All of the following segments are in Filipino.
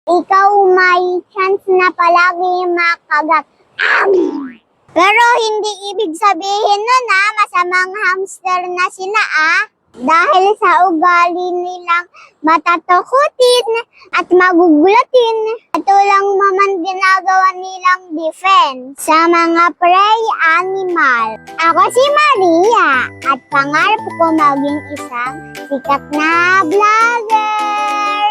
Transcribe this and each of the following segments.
ikaw may chance na palagi makagat. Pero hindi ibig sabihin nun masamang hamster na sila dahil sa ugali nilang matatakutin at magugulatin. Ito lang naman ginagawa nilang defense sa mga prey animal. Ako si Maria at pangarap ko maging isang sikat na vlogger.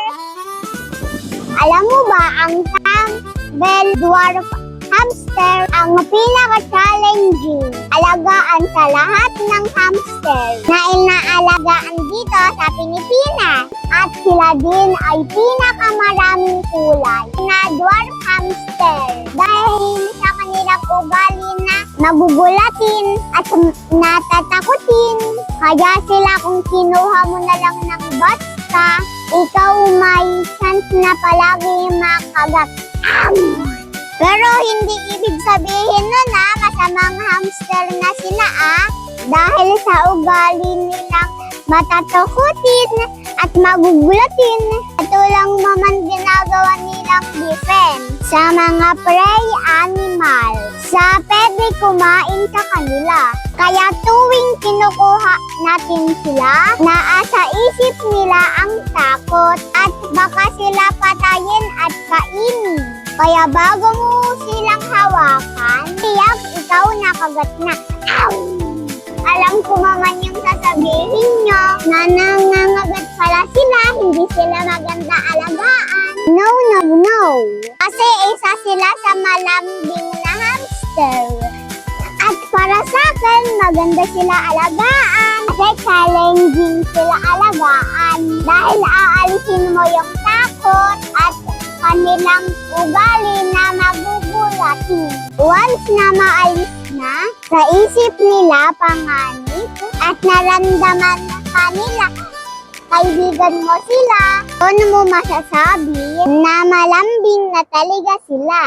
Alam mo ba ang Campbell Dwarf Hamster ang pinaka-challenging alagaan sa lahat ng hamster na inaalagaan dito sa Pilipinas. At sila din ay pinakamaraming kulay na dwarf hamster dahil sa kanilang ugali na magugulatin at natatakutin. Kaya sila kung kinuha mo na lang ng basta, ikaw may chance na palagi makagat. Pero hindi ibig sabihin nun masamang hamster na sila dahil sa ugali nilang matatakutin at magugulatin. Ito lang naman ginagawa nilang defense sa mga prey animal sa pwede kumain sa kanila. Kaya tuwing kinukuha natin sila, naasa isip nila ang takot at baka sila patayin at kainin. Kaya bago mo silang hawakan, tiyak ikaw nakagat na. Alam ko naman yung sasabihin nyo na nangangagat pala sila, hindi sila maganda alagaan. No, no, no. Kasi isa sila sa malambing na hamster. At para sa akin, maganda sila alagaan. Kasi challenging sila alagaan. Dahil aalisin mo yung takot at kanilang ugali na magugulatin. Once na maalis na, sa isip nila panganib at naramdaman kanila kaibigan mo sila, doon mo masasabi na malambing na talaga sila.